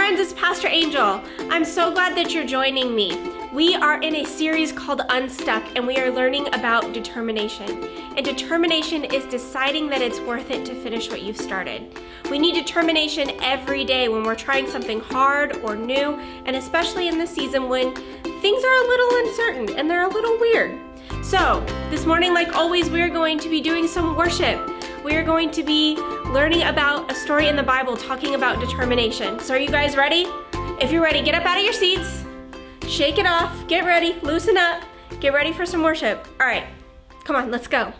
friends, it's Pastor Angel. I'm so glad that you're joining me. We are in a series called Unstuck, and we are learning about determination. And determination is deciding that it's worth it to finish what you've started. We need determination every day when we're trying something hard or new, and especially in this season when things are a little uncertain and they're a little weird. So, this morning, like always, we are going to be doing some worship. We are going to be learning about a story in the Bible talking about determination. So are you guys ready? If you're ready, get up out of your seats, shake it off, get ready, loosen up, get ready for some worship. All right, come on, let's go.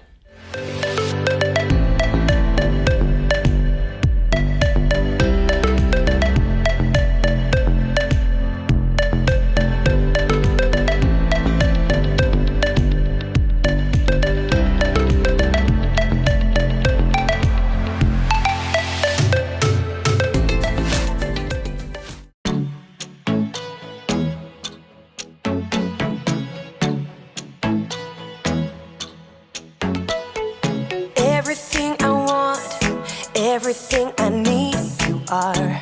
Everything I need, you are.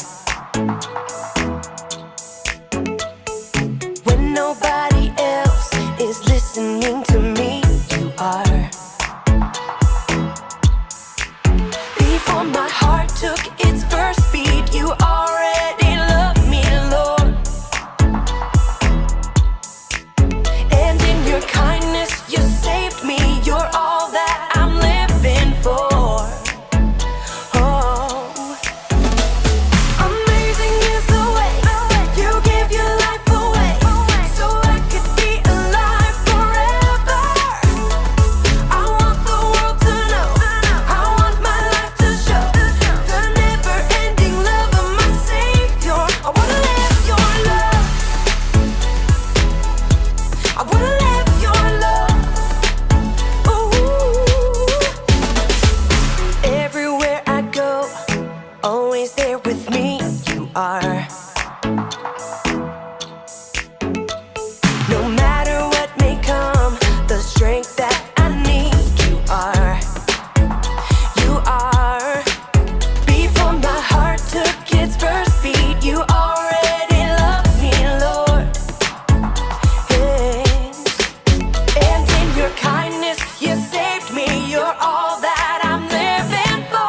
When nobody else is listening to me, you are. Before my heart took its first beat, you already loved me, Lord. And in your kindness, you saved me. You're all that I'm living for. Always there with me, you are. No matter what may come, the strength that I need, you are. You are. Before my heart took its first beat, you already loved me, Lord. Yes. And in your kindness, you saved me. You're all that I'm living for.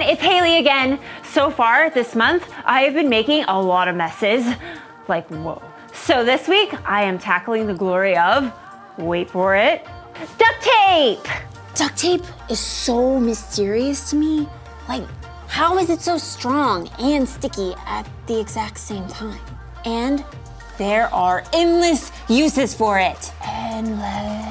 It's Haley again. So far this month, I have been making a lot of messes. Like, whoa. So this week, I am tackling the glory of, wait for it, duct tape. Duct tape is so mysterious to me. Like, how is it so strong and sticky at the exact same time? And there are endless uses for it. Endless.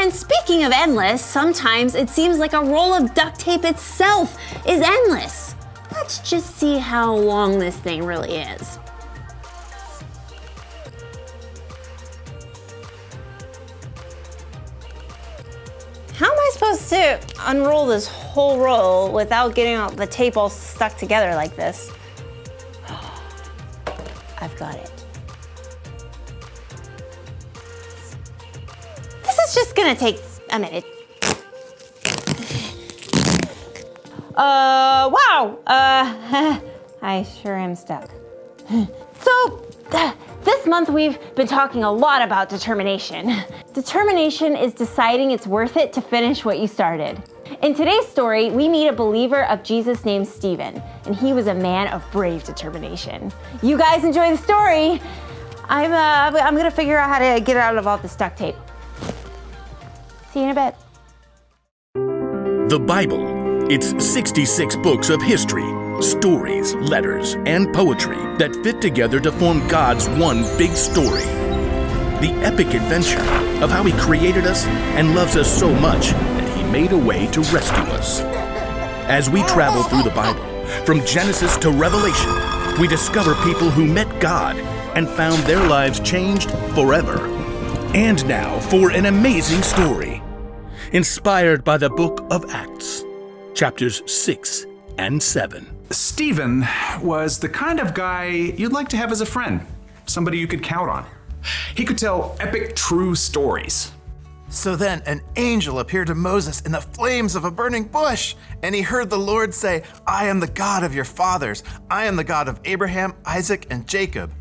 And speaking of endless, sometimes it seems like a roll of duct tape itself is endless. Let's just see how long this thing really is. How am I supposed to unroll this whole roll without getting all the tape all stuck together like this? I've got it. This is just gonna take a minute. Wow. I sure am stuck. So, this month we've been talking a lot about determination. Determination is deciding it's worth it to finish what you started. In today's story, we meet a believer of Jesus named Stephen, and he was a man of brave determination. You guys enjoy the story. I'm gonna figure out how to get out of all this duct tape. See you in a bit. The Bible. It's 66 books of history, stories, letters, and poetry that fit together to form God's one big story. The epic adventure of how He created us and loves us so much that He made a way to rescue us. As we travel through the Bible, from Genesis to Revelation, we discover people who met God and found their lives changed forever. And now for an amazing story, inspired by the book of Acts. Chapters 6 and 7. Stephen was the kind of guy you'd like to have as a friend, somebody you could count on. He could tell epic true stories. So then an angel appeared to Moses in the flames of a burning bush, and he heard the Lord say, "I am the God of your fathers. I am the God of Abraham, Isaac, and Jacob."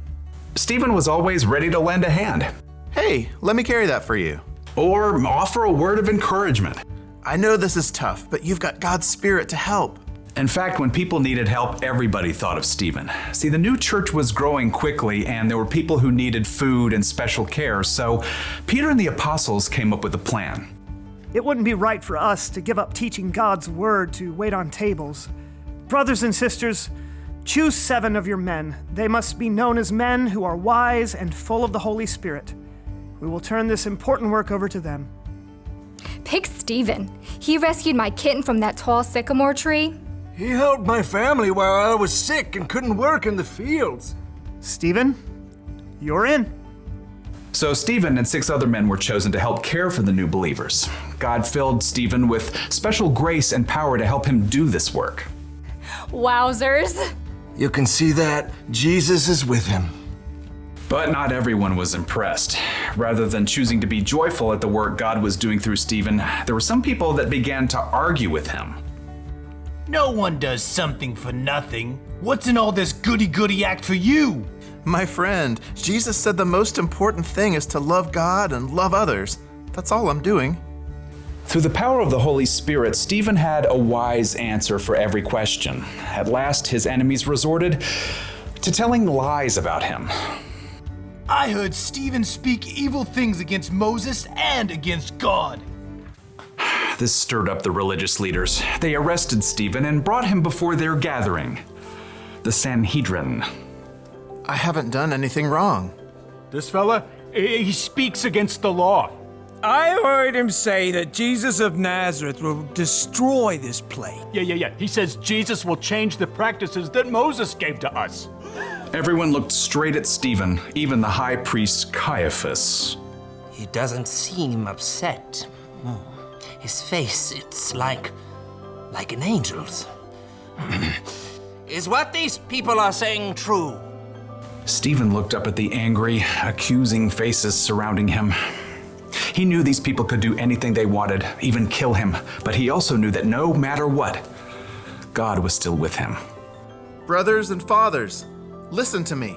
Stephen was always ready to lend a hand. Hey, let me carry that for you. Or offer a word of encouragement. I know this is tough, but you've got God's Spirit to help. In fact, when people needed help, everybody thought of Stephen. See, the new church was growing quickly, and there were people who needed food and special care, so Peter and the apostles came up with a plan. It wouldn't be right for us to give up teaching God's word to wait on tables. Brothers and sisters, choose 7 of your men. They must be known as men who are wise and full of the Holy Spirit. We will turn this important work over to them. Pick Stephen. He rescued my kitten from that tall sycamore tree. He helped my family while I was sick and couldn't work in the fields. Stephen, you're in. So Stephen and 6 other men were chosen to help care for the new believers. God filled Stephen with special grace and power to help him do this work. Wowzers. You can see that Jesus is with him. But not everyone was impressed. Rather than choosing to be joyful at the work God was doing through Stephen, there were some people that began to argue with him. No one does something for nothing. What's in all this goody-goody act for you? My friend, Jesus said the most important thing is to love God and love others. That's all I'm doing. Through the power of the Holy Spirit, Stephen had a wise answer for every question. At last, his enemies resorted to telling lies about him. I heard Stephen speak evil things against Moses and against God. This stirred up the religious leaders. They arrested Stephen and brought him before their gathering, the Sanhedrin. I haven't done anything wrong. This fella, he speaks against the law. I heard him say that Jesus of Nazareth will destroy this place. Yeah. He says Jesus will change the practices that Moses gave to us. Everyone looked straight at Stephen, even the high priest Caiaphas. He doesn't seem upset. His face, it's like an angel's. Is what these people are saying true? Stephen looked up at the angry, accusing faces surrounding him. He knew these people could do anything they wanted, even kill him, but he also knew that no matter what, God was still with him. Brothers and fathers, listen to me.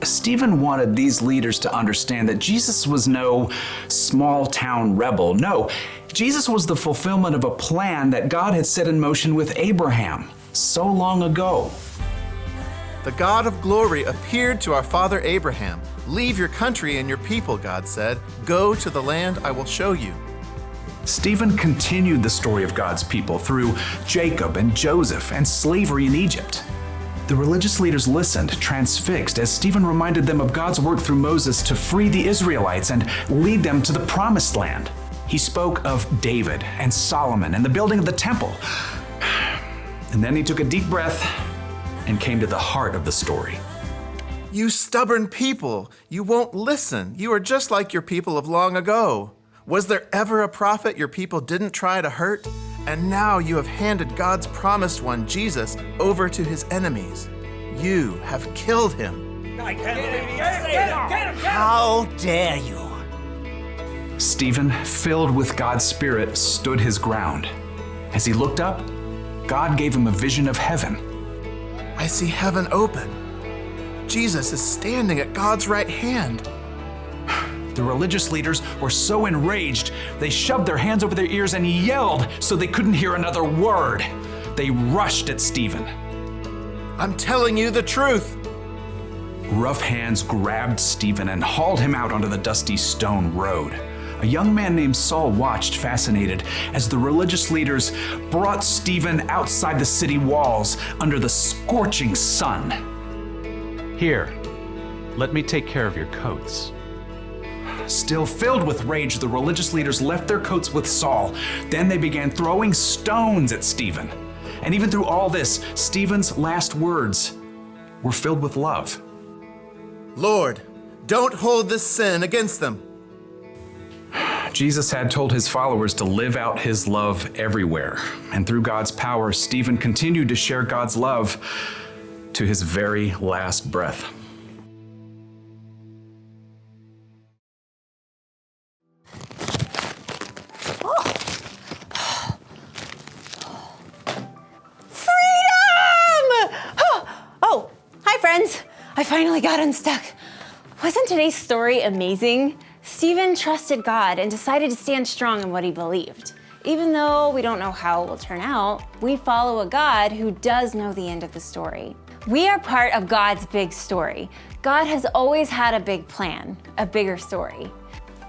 Stephen wanted these leaders to understand that Jesus was no small-town rebel. No, Jesus was the fulfillment of a plan that God had set in motion with Abraham so long ago. The God of glory appeared to our father Abraham. Leave your country and your people, God said. Go to the land I will show you. Stephen continued the story of God's people through Jacob and Joseph and slavery in Egypt. The religious leaders listened, transfixed, as Stephen reminded them of God's work through Moses to free the Israelites and lead them to the promised land. He spoke of David and Solomon and the building of the temple. And then he took a deep breath and came to the heart of the story. You stubborn people, you won't listen. You are just like your people of long ago. Was there ever a prophet your people didn't try to hurt? And now you have handed God's promised one, Jesus, over to his enemies. You have killed him. How dare you? Stephen, filled with God's Spirit, stood his ground. As he looked up, God gave him a vision of heaven. I see heaven open. Jesus is standing at God's right hand. The religious leaders were so enraged, they shoved their hands over their ears and yelled so they couldn't hear another word. They rushed at Stephen. I'm telling you the truth. Rough hands grabbed Stephen and hauled him out onto the dusty stone road. A young man named Saul watched, fascinated, as the religious leaders brought Stephen outside the city walls under the scorching sun. Here, let me take care of your coats. Still filled with rage, the religious leaders left their coats with Saul. Then they began throwing stones at Stephen. And even through all this, Stephen's last words were filled with love. Lord, don't hold this sin against them. Jesus had told his followers to live out his love everywhere. And through God's power, Stephen continued to share God's love to his very last breath. I finally got unstuck. Wasn't today's story amazing? Stephen trusted God and decided to stand strong in what he believed. Even though we don't know how it will turn out, we follow a God who does know the end of the story. We are part of God's big story. God has always had a big plan, a bigger story.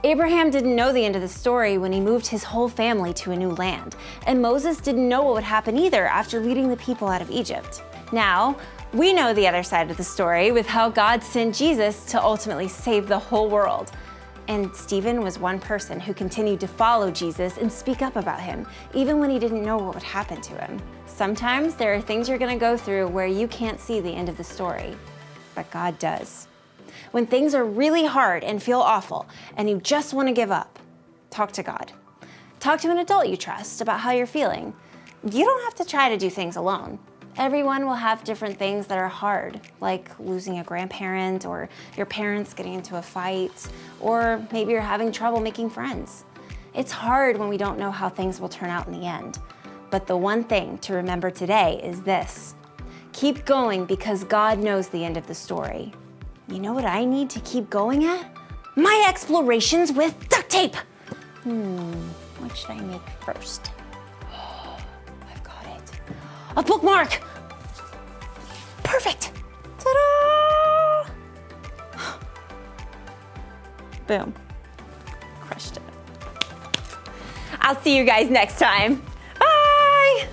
Abraham didn't know the end of the story when he moved his whole family to a new land, and Moses didn't know what would happen either after leading the people out of Egypt. Now, we know the other side of the story with how God sent Jesus to ultimately save the whole world. And Stephen was one person who continued to follow Jesus and speak up about him, even when he didn't know what would happen to him. Sometimes there are things you're gonna go through where you can't see the end of the story, but God does. When things are really hard and feel awful, and you just wanna give up, talk to God. Talk to an adult you trust about how you're feeling. You don't have to try to do things alone. Everyone will have different things that are hard, like losing a grandparent, or your parents getting into a fight, or maybe you're having trouble making friends. It's hard when we don't know how things will turn out in the end. But the one thing to remember today is this: keep going because God knows the end of the story. You know what I need to keep going at? My explorations with duct tape! What should I make first? I've got it. A bookmark! Perfect! Ta-da! Boom. Crushed it. I'll see you guys next time. Bye!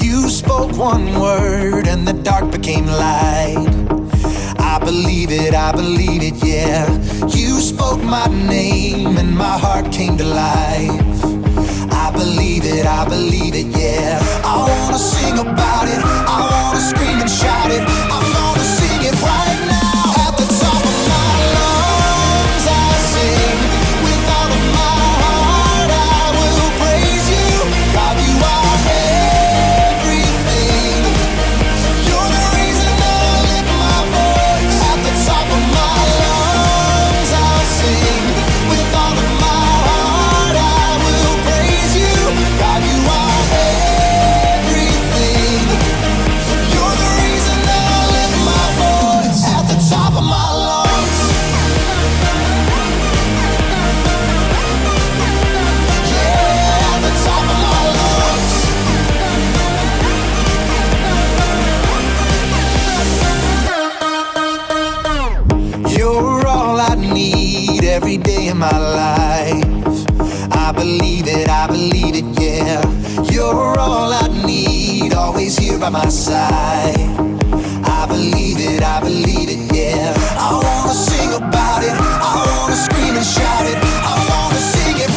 You spoke one word and the dark became light. I believe it, yeah. You spoke my name and my heart came to life. I believe it, yeah. I wanna sing about it, I wanna scream and shout it. I'm gonna sing it right now. At the top of my lungs I sing. With all of my heart I will praise you. God, you are everything. You're the reason I lift my voice. At the top of my lungs I'll sing. With all of my heart I will praise you. God, you are everything. You're the reason I lift my voice. At the top of my lungs. Yeah, at the top of my lungs. You're all I need every day of my life. I believe it, yeah. You're all I need, always here by my side. I believe it, yeah. I wanna sing about it, I wanna scream and shout it, I wanna sing it.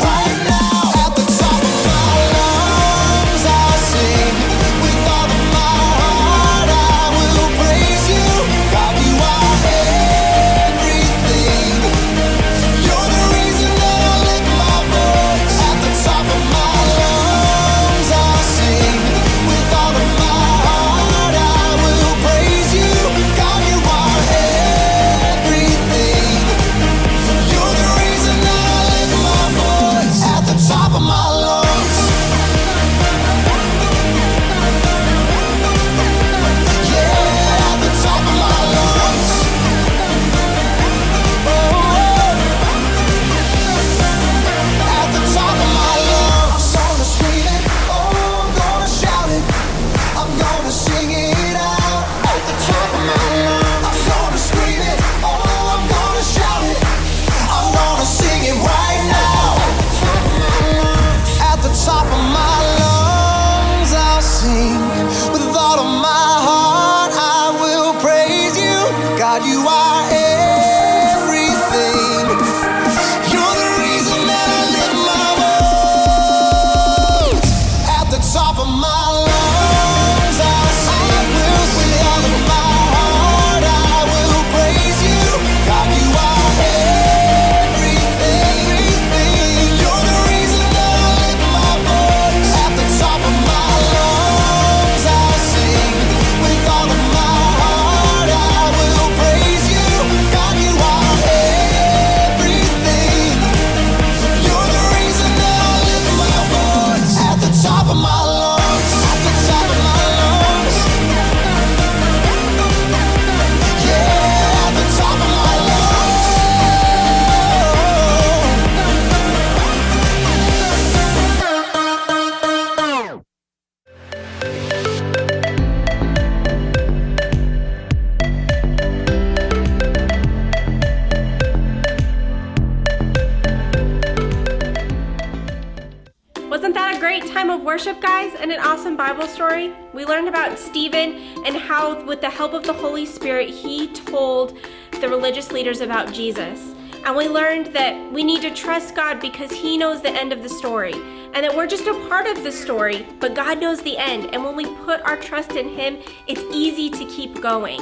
time of worship, guys, and an awesome Bible story. We learned about Stephen and how, with the help of the Holy Spirit, he told the religious leaders about Jesus. And we learned that we need to trust God because he knows the end of the story, and that we're just a part of the story, but God knows the end. And when we put our trust in him, it's easy to keep going.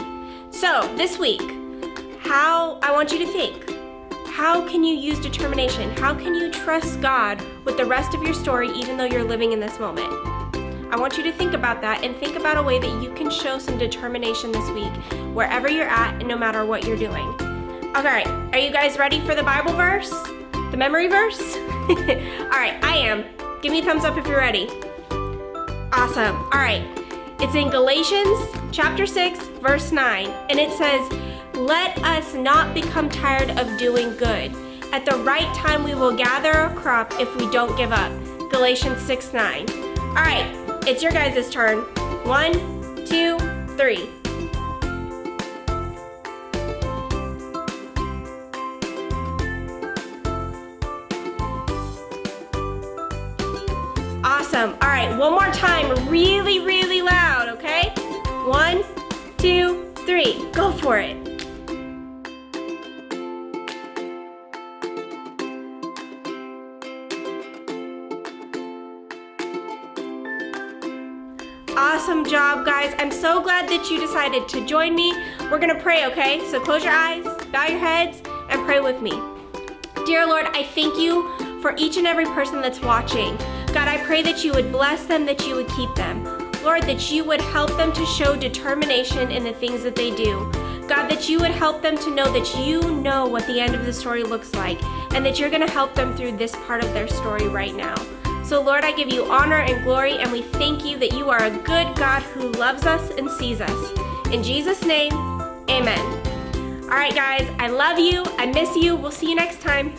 So this week, I want you to think, how can you use determination? How can you trust God with the rest of your story even though you're living in this moment? I want you to think about that and think about a way that you can show some determination this week, wherever you're at and no matter what you're doing. All right, are you guys ready for the Bible verse? The memory verse? All right, I am. Give me a thumbs up if you're ready. Awesome. All right, it's in Galatians chapter 6, verse 9, and it says, "Let us not become tired of doing good. At the right time we will gather a crop if we don't give up." Galatians 6:9. All right, it's your guys' turn. 1, 2, 3. Awesome. All right, one more time, really, really loud, okay? 1, 2, 3. Go for it. Awesome job, guys. I'm so glad that you decided to join me. We're gonna pray, okay? So close your eyes, bow your heads, and pray with me. Dear Lord, I thank you for each and every person that's watching. God, I pray that you would bless them, that you would keep them. Lord, that you would help them to show determination in the things that they do. God, that you would help them to know that you know what the end of the story looks like, and that you're gonna help them through this part of their story right now. So Lord, I give you honor and glory, and we thank you that you are a good God who loves us and sees us. In Jesus' name, amen. All right, guys, I love you. I miss you. We'll see you next time.